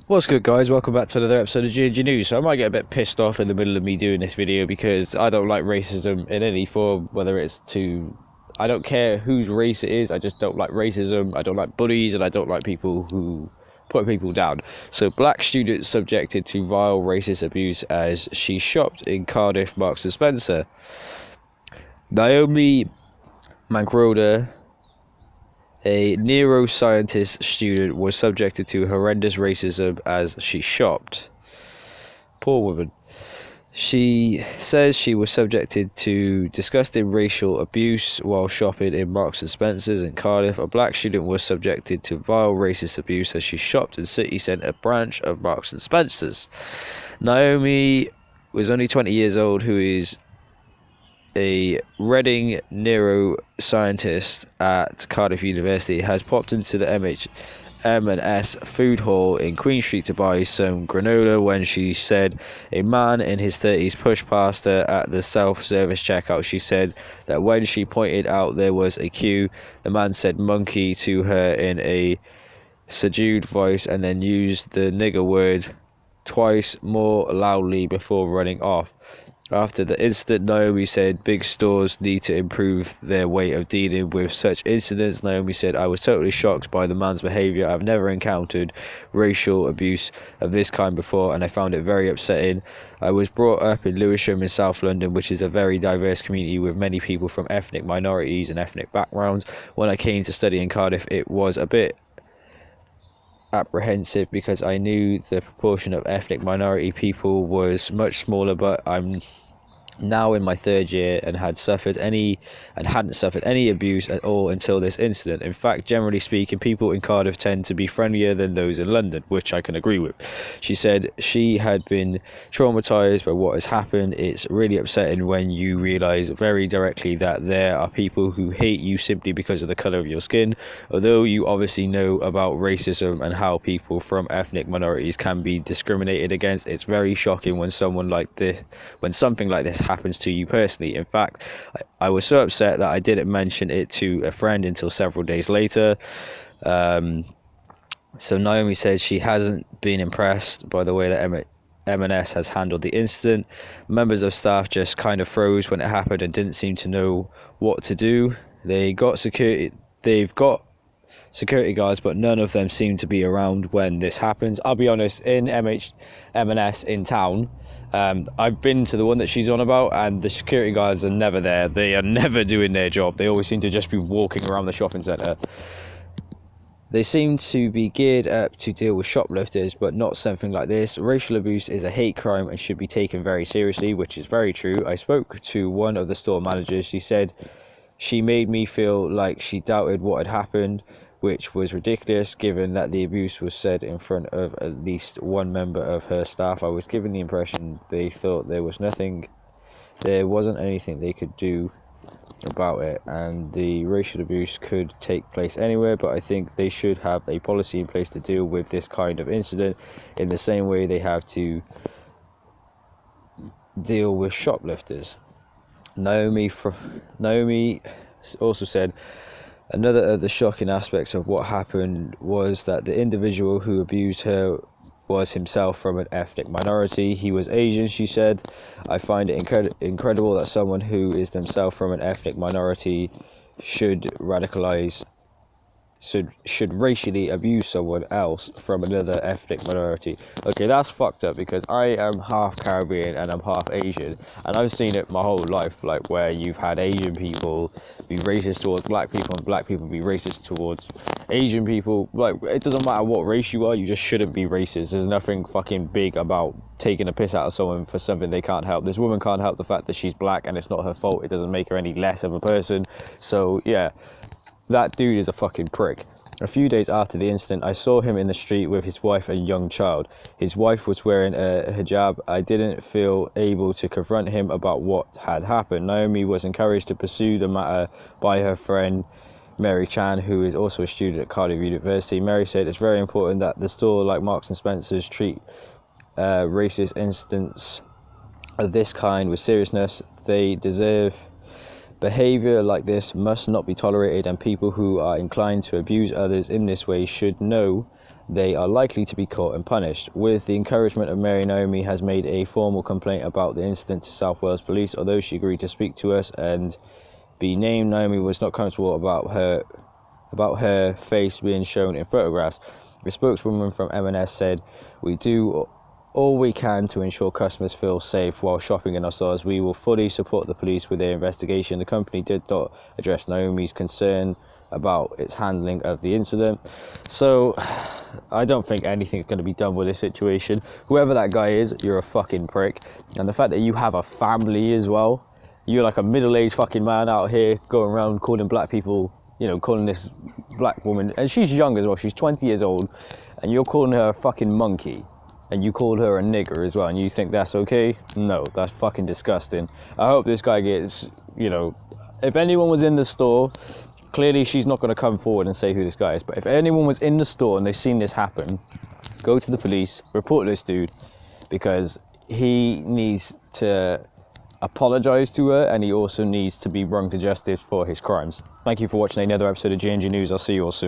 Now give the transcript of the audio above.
What's good, guys? Welcome back to another episode of G&G News. So I might get a bit pissed off in the middle of me doing this video because I don't like racism in any form, whether it's I don't care whose race it is, I just don't like racism. I don't like bullies, and I don't like people who put people down. So black student subjected to vile racist abuse as she shopped in Cardiff Marks and Spencer. Naomi Mangroda, a neuroscientist student, was subjected to horrendous racism as she shopped. Poor woman. She says she was subjected to disgusting racial abuse while shopping in Marks and Spencer's in Cardiff. A black student was subjected to vile racist abuse as she shopped in city centre branch of Marks and Spencer's. Naomi was only 20 years old, who is a Reading neuroscientist at Cardiff University, has popped into the M&S food hall in Queen Street to buy some granola when she said a man in his 30s pushed past her at the self-service checkout. She said that when she pointed out there was a queue, the man said monkey to her in a subdued voice and then used the nigger word twice more loudly before running off. After the incident, Naomi said big stores need to improve their way of dealing with such incidents. Naomi said, I was totally shocked by the man's behaviour. I've never encountered racial abuse of this kind before, and I found it very upsetting. I was brought up in Lewisham in South London, which is a very diverse community with many people from ethnic minorities and ethnic backgrounds. When I came to study in Cardiff, it was a bit apprehensive because I knew the proportion of ethnic minority people was much smaller, but I'm now in my third year and hadn't suffered any abuse at all until this incident. In fact, generally speaking, people in Cardiff tend to be friendlier than those in London, which I can agree with. She said she had been traumatized by what has happened. It's really upsetting when you realize very directly that there are people who hate you simply because of the color of your skin. Although you obviously know about racism and how people from ethnic minorities can be discriminated against, it's very shocking when something like this happens to you personally. In fact, I was so upset that I didn't mention it to a friend until several days later. So Naomi says she hasn't been impressed by the way that M&S has handled the incident. Members of staff just kind of froze when it happened and didn't seem to know what to do. They've got security guards, but none of them seem to be around when this happens. I'll be honest, in M&S in town, I've been to the one that she's on about, and the security guards are never there. They are never doing their job. They always seem to just be walking around the shopping centre. They seem to be geared up to deal with shoplifters, but not something like this. Racial abuse is a hate crime and should be taken very seriously, which is very true. I spoke to one of the store managers. She said she made me feel like she doubted what had happened, which was ridiculous given that the abuse was said in front of at least one member of her staff. I was given the impression they thought there wasn't anything they could do about it, and the racial abuse could take place anywhere, but I think they should have a policy in place to deal with this kind of incident in the same way they have to deal with shoplifters. Naomi also said another of the shocking aspects of what happened was that the individual who abused her was himself from an ethnic minority. He was Asian, she said. I find it incredible that someone who is themselves from an ethnic minority should racially abuse someone else from another ethnic minority. Okay, that's fucked up because I am half Caribbean and I'm half Asian, and I've seen it my whole life, like where you've had Asian people be racist towards black people and black people be racist towards Asian people. Like, it doesn't matter what race you are, you just shouldn't be racist. There's nothing fucking big about taking a piss out of someone for something they can't help. This woman can't help the fact that she's black, and it's not her fault. It doesn't make her any less of a person. So yeah, that dude is a fucking prick. A few days after the incident, I saw him in the street with his wife and young child. His wife was wearing a hijab. I didn't feel able to confront him about what had happened. Naomi was encouraged to pursue the matter by her friend Mary Chan, who is also a student at Cardiff University. Mary said it's very important that the store like Marks and Spencer's treat racist incidents of this kind with seriousness. They deserve Behavior like this must not be tolerated, and people who are inclined to abuse others in this way should know they are likely to be caught and punished. With the encouragement of Mary, Naomi has made a formal complaint about the incident to South Wales Police. Although she agreed to speak to us and be named, Naomi was not comfortable about her face being shown in photographs. The spokeswoman from M&S said, "We do all we can to ensure customers feel safe while shopping in our stores. We will fully support the police with their investigation." The company did not address Naomi's concern about its handling of the incident. So I don't think anything's going to be done with this situation. Whoever that guy is, you're a fucking prick. And the fact that you have a family as well, you're like a middle-aged fucking man out here going around calling black people, calling this black woman, and she's young as well, she's 20 years old, and you're calling her a fucking monkey, and you called her a nigger as well, and you think that's okay? No, that's fucking disgusting. I hope this guy gets, if anyone was in the store, clearly she's not going to come forward and say who this guy is, but if anyone was in the store and they've seen this happen, go to the police, report this dude, because he needs to apologise to her, and he also needs to be brought to justice for his crimes. Thank you for watching another episode of G&G News. I'll see you all soon.